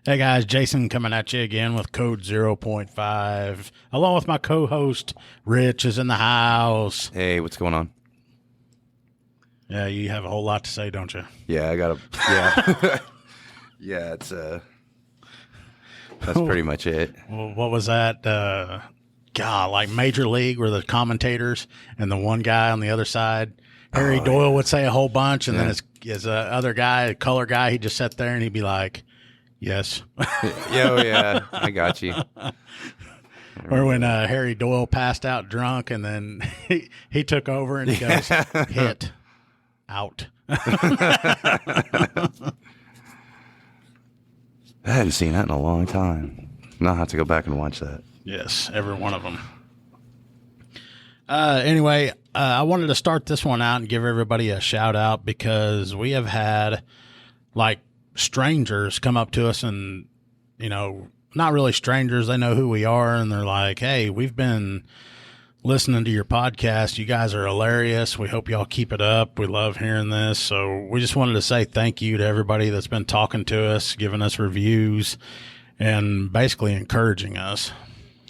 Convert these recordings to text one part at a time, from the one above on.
Hey guys, Jason coming at you again with code 0.5. Along with my co-host, Rich is in the house. Hey, what's going on? Yeah, you have a whole lot to say, don't you? Yeah, yeah. Yeah, it's that's pretty much it. Well, what was that? God, like Major League where the commentators and the one guy on the other side, Harry Doyle would say a whole bunch, and then his other guy, a color guy, he'd just sit there and he'd be like, yes. Yeah, I got you. Or when Harry Doyle passed out drunk and then he took over and he goes, hit, out. I hadn't seen that in a long time. Now I have to go back and watch that. Yes, every one of them. Anyway, I wanted to start this one out and give everybody a shout out because we have had like strangers come up to us and, you know, not really strangers. They know who we are and they're like, hey, we've been listening to your podcast. You guys are hilarious. We hope y'all keep it up. We love hearing this. So we just wanted to say thank you to everybody that's been talking to us, giving us reviews, and basically encouraging us.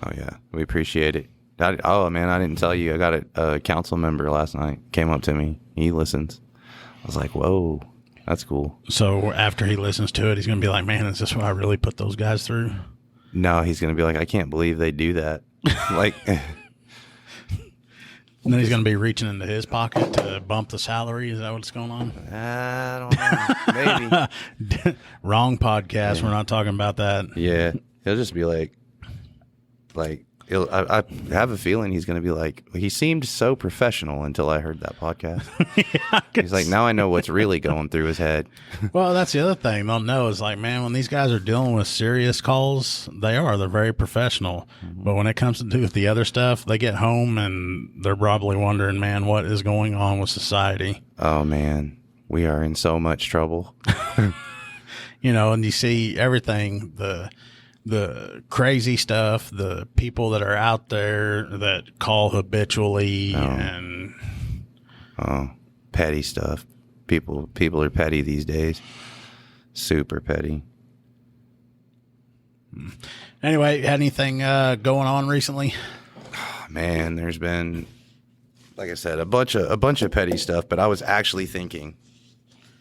Oh, yeah. We appreciate it. Man, I didn't tell you. I got a council member last night. Came up to me. He listens. I was like, whoa, that's cool. So after he listens to it, he's going to be like, man, is this what I really put those guys through? No, he's going to be like, I can't believe they do that. Like... And then he's going to be reaching into his pocket to bump the salary. Is that what's going on? I don't know. Maybe. Wrong podcast. Yeah. We're not talking about that. Yeah. He'll just be like, I have a feeling he's going to be like, he seemed so professional until I heard that podcast. Yeah, he's like, now I know what's really going through his head. Well, that's the other thing they'll know is like, man, when these guys are dealing with serious calls, they're very professional. Mm-hmm. But when it comes to do with the other stuff, they get home and they're probably wondering, man, what is going on with society? Oh, man, we are in so much trouble. You know, and you see everything, the crazy stuff, the people that are out there that call habitually and petty stuff. People are petty these days. Super petty. Anyway, had anything going on recently? Man, there's been, like I said, a bunch of petty stuff, but I was actually thinking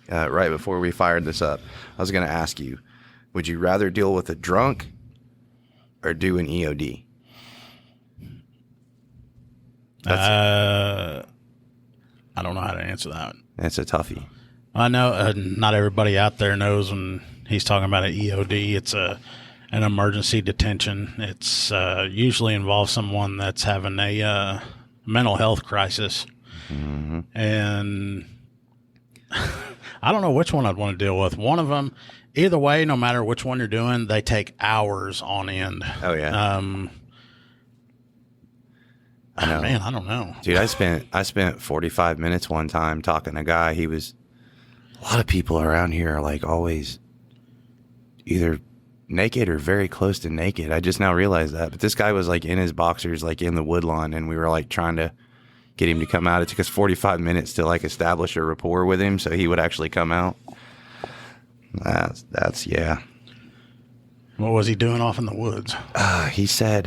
right before we fired this up, I was going to ask you, would you rather deal with a drunk or do an EOD? I don't know how to answer that. That's a toughie. I know not everybody out there knows when he's talking about an EOD. It's an emergency detention. It's usually involves someone that's having a mental health crisis. Mm-hmm. And I don't know which one I'd want to deal with. One of them, either way, no matter which one you're doing, they take hours on end. Oh, yeah. I know. Man, I don't know. Dude, I spent 45 minutes one time talking to a guy. A lot of people around here are like always either naked or very close to naked. I just now realized that. But this guy was like in his boxers, like in the woodlawn, and we were like trying to get him to come out. It took us 45 minutes to like establish a rapport with him so he would actually come out. That's yeah. What was he doing off in the woods? He said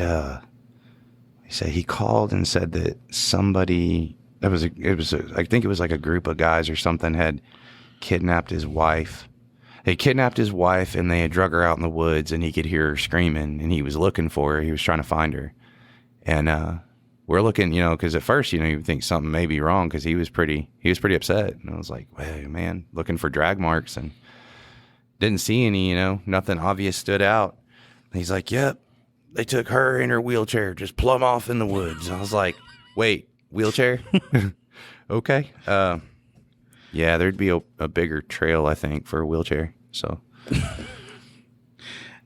he called and said that somebody I think it was like a group of guys or something had kidnapped his wife. They kidnapped his wife and they had drug her out in the woods and he could hear her screaming and he was looking for her. He was trying to find her. And we're looking, you know, because at first, you know, you think something may be wrong because he was pretty upset. And I was like, hey, man, looking for drag marks and didn't see any, you know, nothing obvious stood out. And he's like, yep, they took her in her wheelchair, just plumb off in the woods. I was like, wait, wheelchair? Okay. Yeah, there'd be a bigger trail, I think, for a wheelchair. So,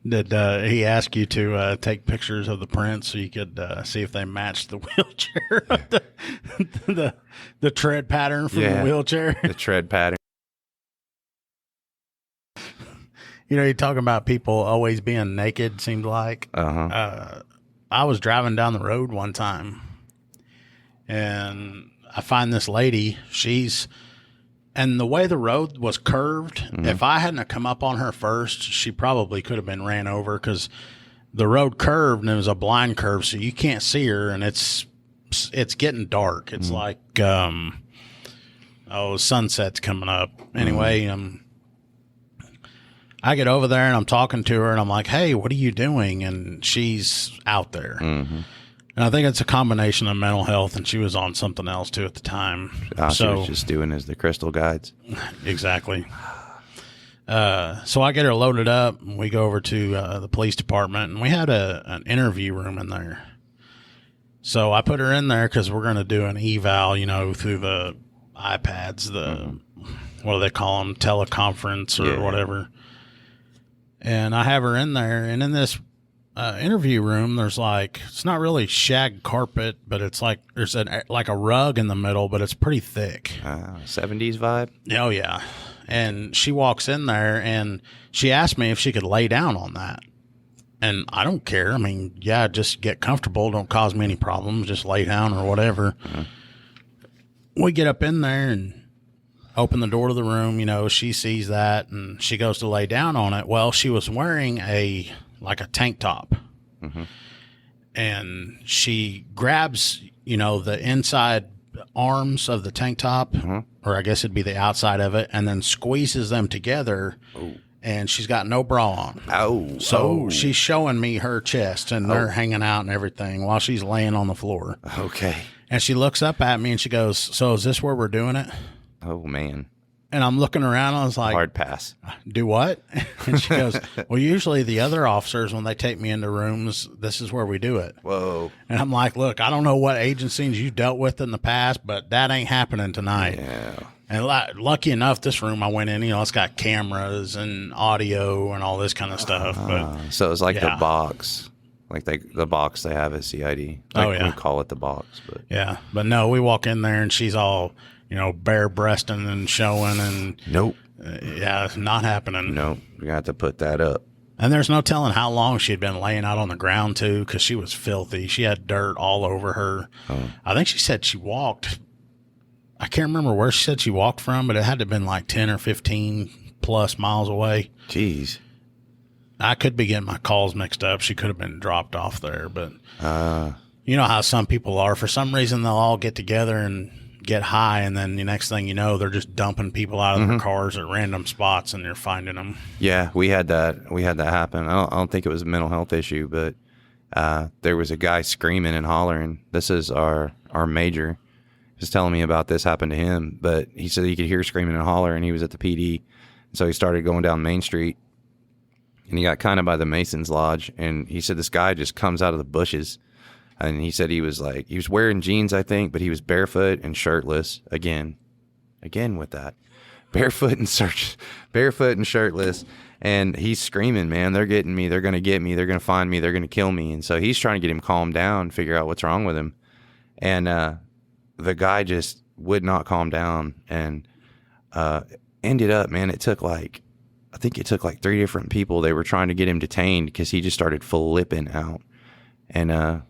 did he ask you to take pictures of the prints so you could see if they matched the wheelchair, the tread pattern from the wheelchair? The tread pattern. You know, you're talking about people always being naked, seemed like. Uh-huh. I was driving down the road one time, and I find this lady. She's And the way the road was curved, if I hadn't have come up on her first, she probably could have been ran over because the road curved and it was a blind curve, so you can't see her, and it's getting dark. It's like sunset's coming up. Anyway, I get over there and I'm talking to her and I'm like, "Hey, what are you doing?" And she's out there. And I think it's a combination of mental health, and she was on something else too at the time. She was just doing as the crystal guides. Exactly. So I get her loaded up, and we go over to the police department, and we had an interview room in there. So I put her in there because we're going to do an eval, through the iPads, what do they call them, teleconference or whatever. And I have her in there, and in this interview room, there's it's not really shag carpet, but it's there's a rug in the middle, but it's pretty thick. 70s vibe? Oh, yeah. And she walks in there and she asked me if she could lay down on that. And I don't care. I mean, yeah, just get comfortable. Don't cause me any problems. Just lay down or whatever. We get up in there and open the door to the room. She sees that and she goes to lay down on it. Well, she was wearing a tank top. And she grabs, the inside arms of the tank top, or I guess it'd be the outside of it, and then squeezes them together. And she's got no bra on. So she's showing me her chest, and they're hanging out and everything while she's laying on the floor. Okay. And she looks up at me and she goes, "So is this where we're doing it?" Oh, man. And I'm looking around, I was like, hard pass. "Do what?" And she goes, "Well, usually the other officers, when they take me into rooms, this is where we do it." Whoa. And I'm like, "Look, I don't know what agencies you dealt with in the past, but that ain't happening tonight." Yeah. And lucky enough, this room I went in, it's got cameras and audio and all this kind of stuff. But so it's like the box, the box they have at CID. We call it the box. But yeah, but no, we walk in there and she's all, bare breasting and showing, and nope. Yeah, it's not happening. Nope. We got to put that up. And there's no telling how long she'd been laying out on the ground too, because she was filthy. She had dirt all over her. I think she said she walked. I can't remember where she said she walked from, but it had to have been 10 or 15 plus miles away. Jeez. I could be getting my calls mixed up. She could have been dropped off there, but you know how some people are. For some reason, they'll all get together and get high, and then the next thing you know, they're just dumping people out of their cars at random spots, and you're finding them. Yeah, we had that happen. I don't think it was a mental health issue, but there was a guy screaming and hollering. This is our major. Was telling me about this happened to him, but he said he could hear screaming and holler, and he was at the PD. So he started going down Main Street, and he got kind of by the Mason's Lodge, and he said this guy just comes out of the bushes, and he said he was wearing jeans, I think, but he was barefoot and shirtless again with that, barefoot and shirtless, and he's screaming, "Man, they're getting me, they're gonna get me, they're gonna find me, they're gonna kill me." And so he's trying to get him calmed down, figure out what's wrong with him, and the guy just would not calm down, and ended up, man, it took 3 different people. They were trying to get him detained because he just started flipping out. And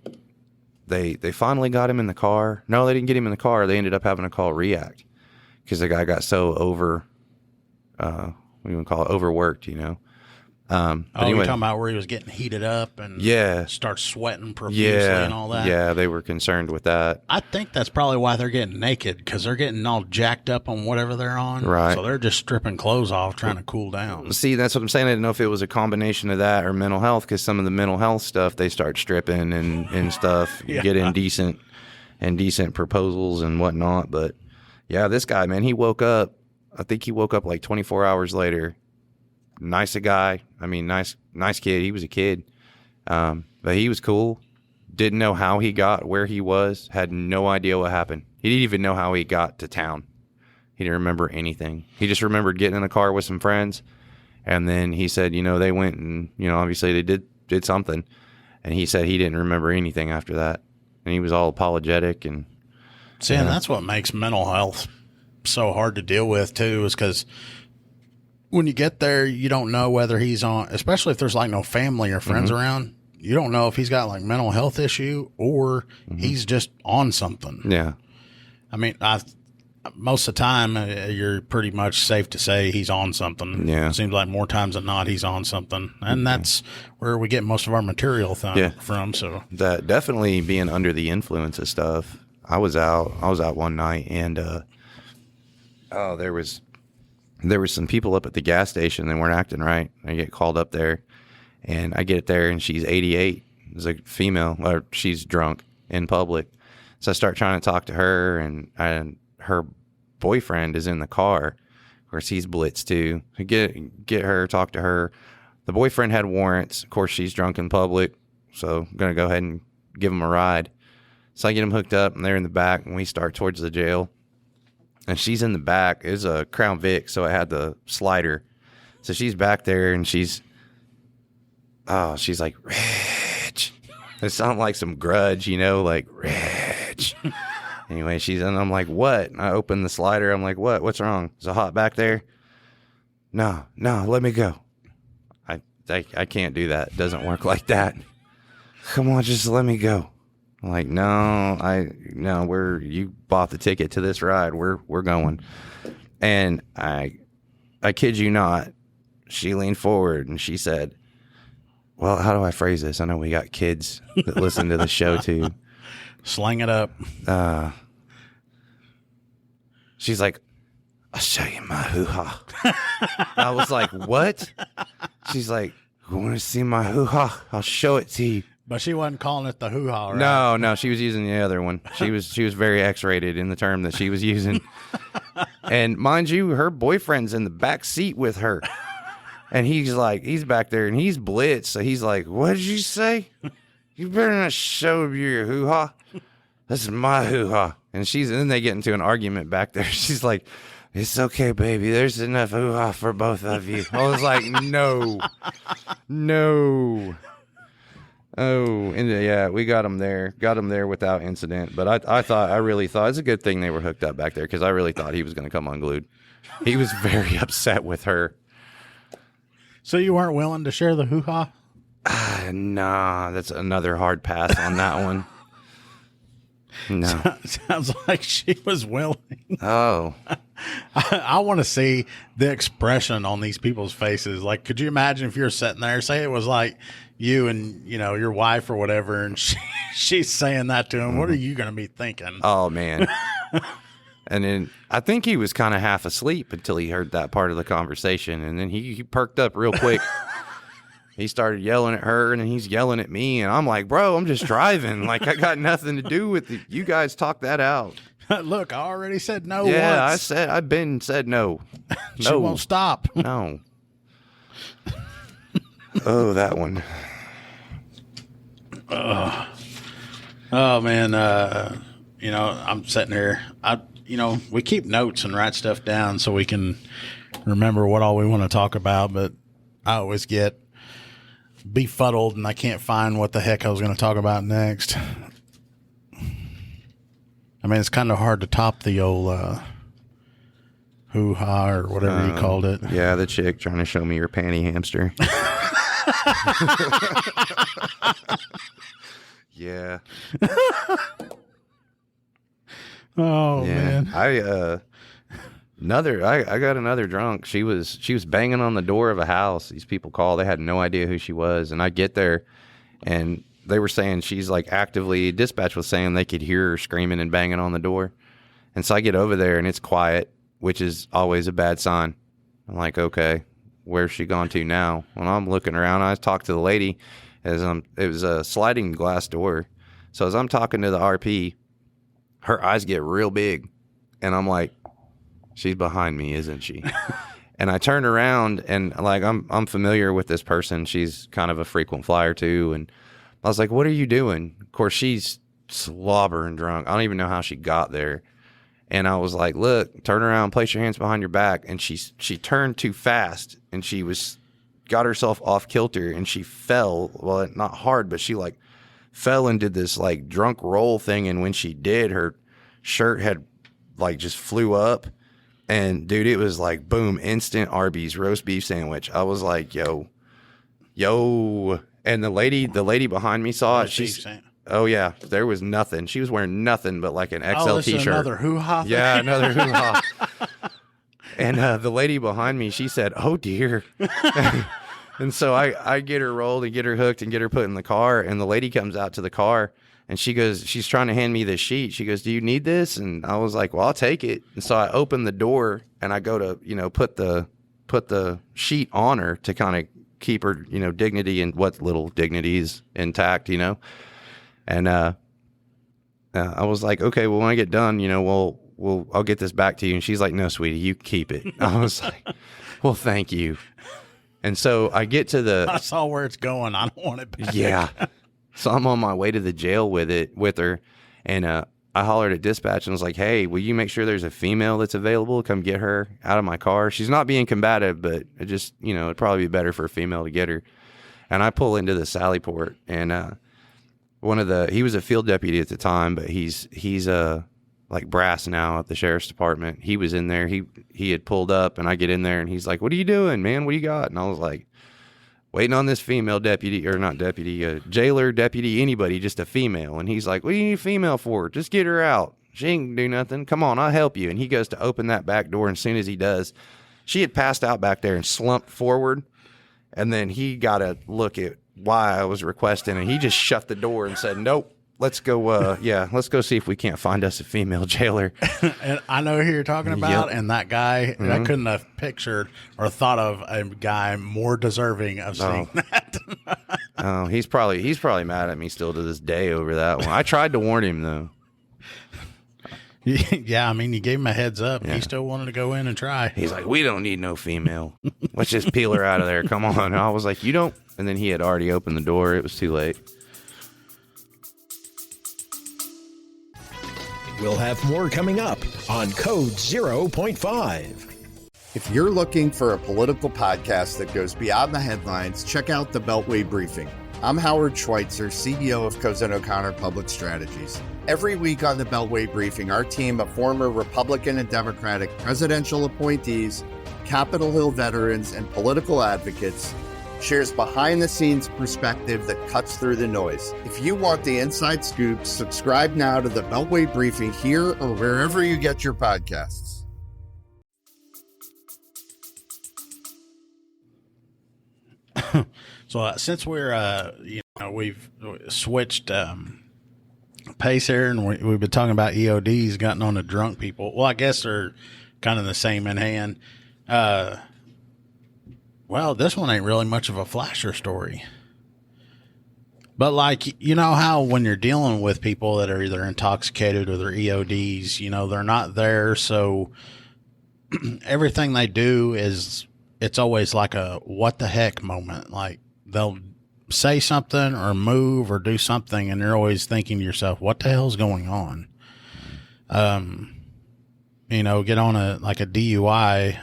they finally got him in the car. No, they didn't get him in the car. They ended up having to call REACT because the guy got so overworked, But anyway, you're talking about where he was getting heated up and starts sweating profusely and all that? Yeah, they were concerned with that. I think that's probably why they're getting naked, because they're getting all jacked up on whatever they're on. Right. So they're just stripping clothes off, trying to cool down. See, that's what I'm saying. I didn't know if it was a combination of that or mental health, because some of the mental health stuff, they start stripping and stuff, get indecent proposals and whatnot. But yeah, this guy, man, he woke up. I think he woke up 24 hours later. Nice guy. I mean, nice kid. He was a kid. But he was cool. Didn't know how he got where he was. Had no idea what happened. He didn't even know how he got to town. He didn't remember anything. He just remembered getting in the car with some friends. And then he said, they went and, obviously they did something. And he said he didn't remember anything after that. And he was all apologetic. And see, and that's what makes mental health so hard to deal with too, is because when you get there, you don't know whether he's on, especially if there's no family or friends around, you don't know if he's got mental health issue or he's just on something. Yeah. I mean, most of the time, you're pretty much safe to say he's on something. Yeah. It seems like more times than not, he's on something. And that's where we get most of our material from. So that definitely being under the influence of stuff. I was out one night, and there was some people up at the gas station that weren't acting right. I get called up there, and I get there, and she's 88. It's a female, or she's drunk in public. So I start trying to talk to her, and her boyfriend is in the car. Of course, he's blitzed too. I get her, talk to her. The boyfriend had warrants. Of course, she's drunk in public, so I'm gonna go ahead and give him a ride. So I get them hooked up, and they're in the back, and we start towards the jail. And she's in the back. It was a Crown Vic, so it had the slider. So she's back there, and she's like, Rich. It sounded like some grudge, like, Rich. Anyway, and I'm like, what? And I open the slider. I'm like, what? What's wrong? Is it hot back there? No, let me go. I can't do that. It doesn't work like that. Come on, just let me go. I'm like, no, you bought the ticket to this ride. We're going. And I kid you not, she leaned forward and she said, well, how do I phrase this? I know we got kids that listen to the show too. Slang it up. She's like, I'll show you my hoo-ha. I was like, what? She's like, you want to see my hoo-ha? I'll show it to you. But she wasn't calling it the hoo-ha, right? No, she was using the other one. She was very X-rated in the term that she was using. And mind you, her boyfriend's in the back seat with her. And he's back there and he's blitzed. So he's like, what did you say? You better not show me your hoo-ha. This is my hoo-ha. And then they get into an argument back there. She's like, it's okay, baby. There's enough hoo-ha for both of you. I was like, no. Oh, and yeah, we got him there without incident. But I really thought it's a good thing they were hooked up back there, because I really thought he was going to come unglued. He was very upset with her. So you weren't willing to share the hoo-ha? Nah, that's another hard pass on that one. No. Sounds like she was willing. Oh. I want to see the expression on these people's faces. Like, could you imagine if you're sitting there, say it was like you and, your wife or whatever, and she's saying that to him. What are you going to be thinking? Oh, man. And then I think he was kind of half asleep until he heard that part of the conversation. And then he perked up real quick. He started yelling at her, and then he's yelling at me. And I'm like, bro, I'm just driving. Like, I got nothing to do with it. You guys talk that out. Look, I already said no yeah, once. I've said no. She won't stop. No. Oh, that one. Oh, man. I'm sitting here. We keep notes and write stuff down so we can remember what all we want to talk about. But I always get befuddled and I can't find what the heck I was going to talk about next. I mean, it's kind of hard to top the old hoo-ha or whatever you called it. Yeah, the chick trying to show me your panty hamster. Yeah. Oh, yeah. man. I got another drunk. She was banging on the door of a house. These people call. They had no idea who she was. And I get there, and they were saying she's like actively, dispatch was saying they could hear her screaming and banging on the door. And so I get over there, and it's quiet, which is always a bad sign. I'm like, okay, where's she gone to now? When I'm looking around, I talked to the lady. It was a sliding glass door. So as I'm talking to the RP, her eyes get real big. And I'm like, she's behind me, isn't she? And I turned around, and like, I'm familiar with this person. She's kind of a frequent flyer too. And I was like, what are you doing? Of course, she's slobbering drunk. I don't even know how she got there. And I was like, look, turn around, place your hands behind your back. And she turned too fast, and she got herself off kilter, and she fell. Well, not hard, but she like fell and did this like drunk roll thing. And when she did, her shirt had like just flew up. And dude, it was like, boom, instant Arby's roast beef sandwich. I was like, yo. And the lady behind me saw it. Oh yeah, there was nothing. She was wearing nothing but like an XL this is t-shirt. another hoo-ha thing? Yeah, another hoo-ha. And the lady behind me, she said, "Oh dear." And so I get her rolled and get her hooked and get her put in the car. And the lady comes out to the car and she goes, she's trying to hand me this sheet. She goes, "Do you need this?" And I was like, "Well, I'll take it." And so I open the door and I go to, put the sheet on her to kind of keep her, dignity and what little dignity is intact, And I was like, "Okay, well, when I get done, I'll get this back to you." And she's like, "No, sweetie, you keep it." I was like, "Well, thank you." And so I get to I saw where it's going. I don't want it back. yeah. So I'm on my way to the jail with her. And I hollered at dispatch and was like, "Hey, will you make sure there's a female that's available? Come get her out of my car." She's not being combative, but it just, it'd probably be better for a female to get her. And I pull into the Sallyport, and he was a field deputy at the time, but he's like brass now at the sheriff's department. He was in there. He had pulled up, and I get in there, and he's like, "What are you doing, man? What do you got?" And I was like, "Waiting on this female deputy, or not deputy, jailer, deputy, anybody, just a female." And he's like, "What do you need a female for? Just get her out. She ain't do nothing. Come on, I'll help you." And he goes to open that back door, and as soon as he does, she had passed out back there and slumped forward. And then he got a look at why I was requesting, and he just shut the door and said, "Nope. Let's go. Let's go see if we can't find us a female jailer." And I know who you're talking about, Yep. and that guy, I couldn't have pictured or thought of a guy more deserving of seeing that. Oh, he's probably mad at me still to this day over that one. I tried to warn him though. Yeah, I mean, you gave him a heads up. Yeah. He still wanted to go in and try. He's like, "We don't need no female. Let's just peel her out of there. Come on." And I was like, "You don't." And then he had already opened the door. It was too late. We'll have more coming up on Code 0.5. If you're looking for a political podcast that goes beyond the headlines, check out the Beltway Briefing. I'm Howard Schweitzer, CEO of Cozen O'Connor Public Strategies. Every week on the Beltway Briefing, our team of former Republican and Democratic presidential appointees, Capitol Hill veterans, and political advocates shares behind-the-scenes perspective that cuts through the noise. If you want the inside scoop, subscribe now to the Beltway Briefing here or wherever you get your podcasts. So since we've switched pace here, and we've been talking about EODs, gotten on to drunk people. Well, I guess they're kind of the same in hand. Well, this one ain't really much of a flasher story. But like, how when you're dealing with people that are either intoxicated or they're EODs, they're not there. So everything they do it's always like a what the heck moment. Like they'll say something or move or do something, and you're always thinking to yourself, what the hell's going on? Get on a DUI.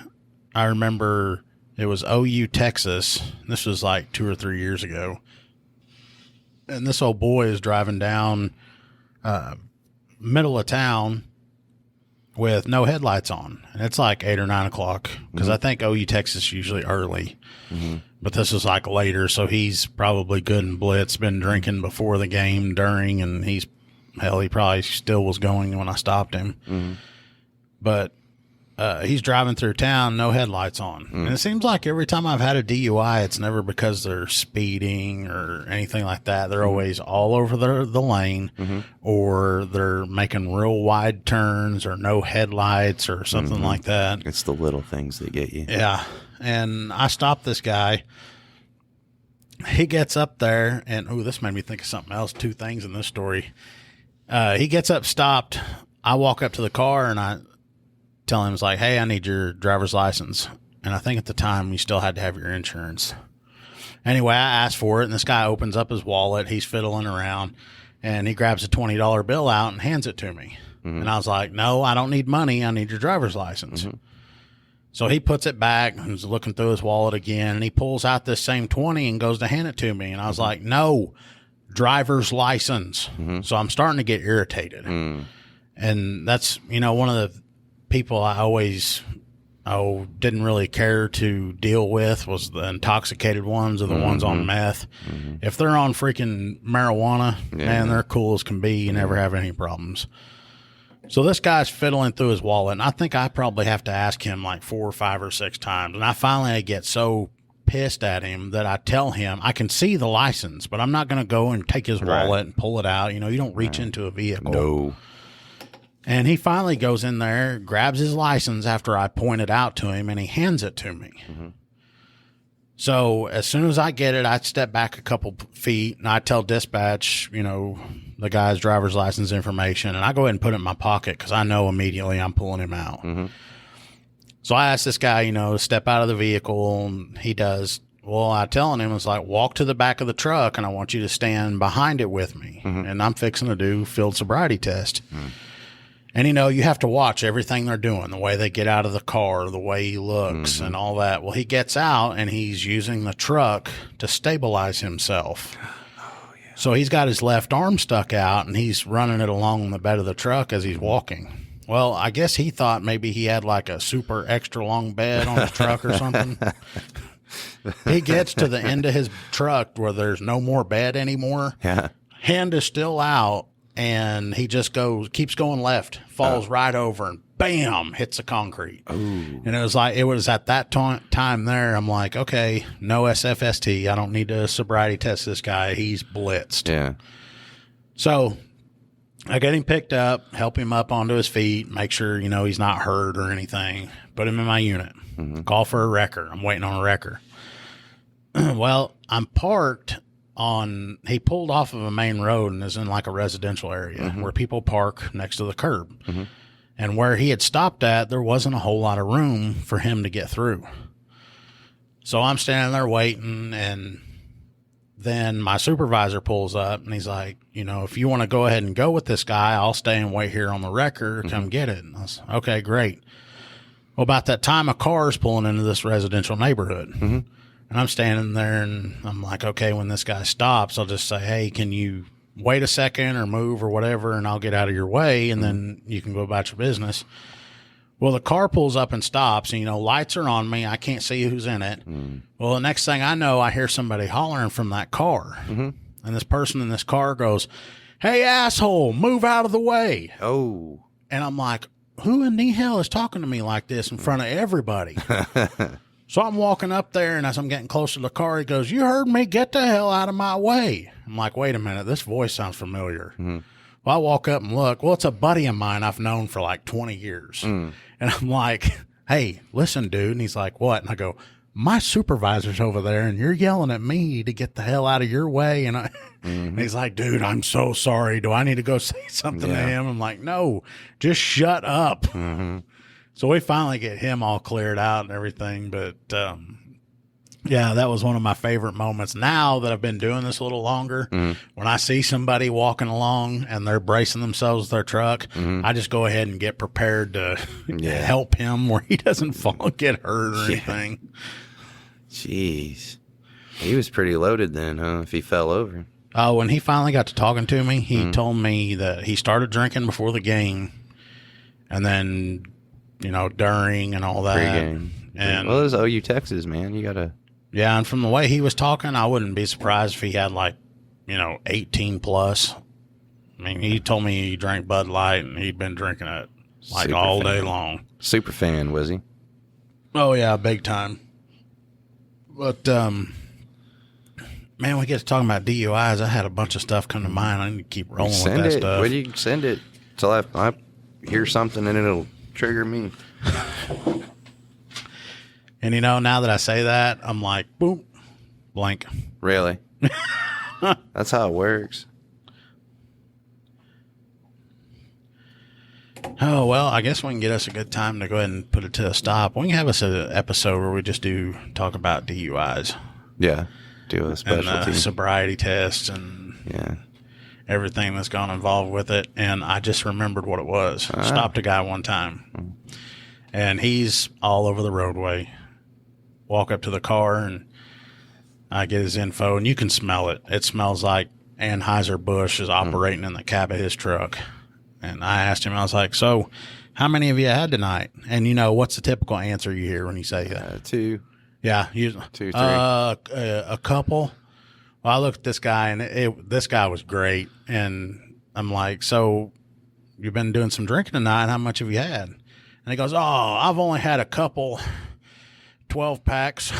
I remember it was OU, Texas. This was like 2 or 3 years ago. And this old boy is driving down middle of town with no headlights on. And it's like 8 or 9 o'clock because I think OU, Texas usually early. But this is like later, so he's probably good and blitz, been drinking before the game, during, and he probably still was going when I stopped him. But he's driving through town, no headlights on. And it seems like every time I've had a DUI, it's never because they're speeding or anything like that. They're always all over the lane, or they're making real wide turns or no headlights or something like that. It's the little things that get you. Yeah. And I stopped this guy. He gets up there, and this made me think of something else. 2 things in this story. He gets up, stopped. I walk up to the car, and I tell him, like, "Hey, I need your driver's license." And I think at the time you still had to have your insurance. Anyway, I asked for it, and this guy opens up his wallet. He's fiddling around, and he grabs a $20 bill out and hands it to me. And I was like, "No, I don't need money. I need your driver's license." So he puts it back and is looking through his wallet again, and he pulls out this same 20 and goes to hand it to me. And I was like, "No, driver's license." So I'm starting to get irritated. And that's, one of the people I always didn't really care to deal with was the intoxicated ones or the ones on meth. If they're on freaking marijuana, man, they're cool as can be. You never have any problems. So this guy's fiddling through his wallet, and I think I probably have to ask him like 4 or 5 or 6 times. And I finally get so pissed at him that I tell him I can see the license, but I'm not going to go and take his wallet and pull it out. You know, you don't reach into a vehicle. No. And he finally goes in there, grabs his license after I point it out to him, and he hands it to me. So as soon as I get it, I step back a couple feet, and I tell dispatch, you know, the guy's driver's license information, and I go ahead and put it in my pocket because I know immediately I'm pulling him out. So I asked this guy, you know, to step out of the vehicle, and he does. Well, I telling him, it's like, walk to the back of the truck, and I want you to stand behind it with me. And I'm fixing to do field sobriety test. And, you know, you have to watch everything they're doing, the way they get out of the car, the way he looks and all that. Well, he gets out, and he's using the truck to stabilize himself. So he's got his left arm stuck out, and he's running it along the bed of the truck as he's walking. Well, I guess he thought maybe he had like a super extra long bed on his truck or something. He gets to the end of his truck where there's no more bed anymore. Hand is still out. And he just keeps going left, falls right over, and bam, hits the concrete. And it was at that time there, I'm like, okay, no SFST. I don't need to sobriety test this guy. He's blitzed. So I get him picked up, help him up onto his feet, make sure, you know, he's not hurt or anything. Put him in my unit. Call for a wrecker. I'm waiting on a wrecker. Well, I'm parked he pulled off of a main road and is in like a residential area where people park next to the curb. And where he had stopped at, there wasn't a whole lot of room for him to get through. So I'm standing there waiting, and then my supervisor pulls up and he's like, you know, if you want to go ahead and go with this guy, I'll stay and wait here on the wrecker. Come get it. And I was, okay, great. Well, about that time, a car's pulling into this residential neighborhood. And I'm standing there, and I'm like, okay, when this guy stops, I'll just say, hey, can you wait a second or move or whatever, and I'll get out of your way, and then you can go about your business. Well, the car pulls up and stops, and, you know, lights are on me. I can't see who's in it. Well, the next thing I know, I hear somebody hollering from that car. And this person in this car goes, hey, asshole, move out of the way. And I'm like, who in the hell is talking to me like this in front of everybody? So I'm walking up there, and as I'm getting closer to the car, he goes, you heard me, get the hell out of my way. I'm like, wait a minute, this voice sounds familiar. Well, I walk up and look. Well, it's a buddy of mine I've known for like 20 years. And I'm like, hey, listen, dude. And he's like, what? And I go, my supervisor's over there, and you're yelling at me to get the hell out of your way. And, and he's like, dude, I'm so sorry. Do I need to go say something to him? I'm like, no, just shut up. So we finally get him all cleared out and everything. But, yeah, that was one of my favorite moments. Now that I've been doing this a little longer, when I see somebody walking along and they're bracing themselves with their truck, I just go ahead and get prepared to help him where he doesn't fall and get hurt or anything. Jeez. He was pretty loaded then, huh, if he fell over? Oh, when he finally got to talking to me, he told me that he started drinking before the game, and then, you know, during and all that. Pre-game. And, well, it was OU Texas, man. You got to... Yeah, and from the way he was talking, I wouldn't be surprised if he had, like, you know, 18 plus. I mean, he told me he drank Bud Light, and he'd been drinking it, like, Super all fan. day long. Super fan, was he? Oh, yeah, big time. But, man, we get to talking about DUIs. I had a bunch of stuff come to mind. I need to keep rolling with that stuff. Well, you can send it till I hear something, and it'll trigger me. And, you know, now that I say that, I'm like, boom, blank. Really? That's how it works. Oh, well, I guess we can get us a good time to go ahead and put it to a stop. We can have us an episode where we just talk about DUIs. Yeah. Do a specialty. And sobriety tests and everything that's gone involved with it. And I just remembered what it was. Stopped a guy one time, and he's all over the roadway. Walk up to the car, and I get his info, and you can smell it. It smells like Anheuser-Busch is operating in the cab of his truck. And I asked him, I was like, so How many have you had tonight? And what's the typical answer you hear when you say that? 2. Yeah, Two, three. A couple. Well, I looked at this guy, and this guy was great, and I'm like, so you've been doing some drinking tonight? How much have you had? And he goes, oh, I've only had a couple 12 packs.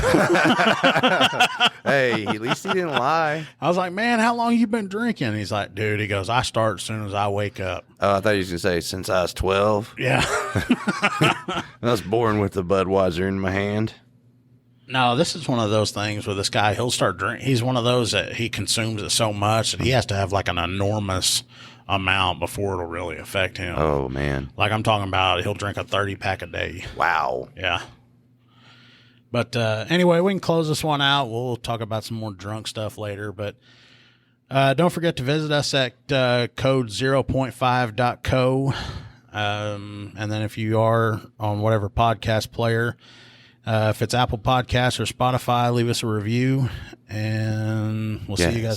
Hey, at least he didn't lie. I was like, man, how long you been drinking? And he's like, dude, he goes, I start as soon as I wake up. Oh, I thought he was going to say, since I was 12. Yeah. I was born with the Budweiser in my hand. No, this is one of those things where this guy, he'll start drinking. He's one of those that he consumes it so much that he has to have like an enormous amount before it'll really affect him. Oh, man. Like I'm talking about, he'll drink a 30 pack a day. Wow. Yeah. But anyway, we can close this one out. We'll talk about some more drunk stuff later. But don't forget to visit us at code0.5.co. And then if you are on whatever podcast player, if it's Apple Podcasts or Spotify, leave us a review. And we'll see you guys.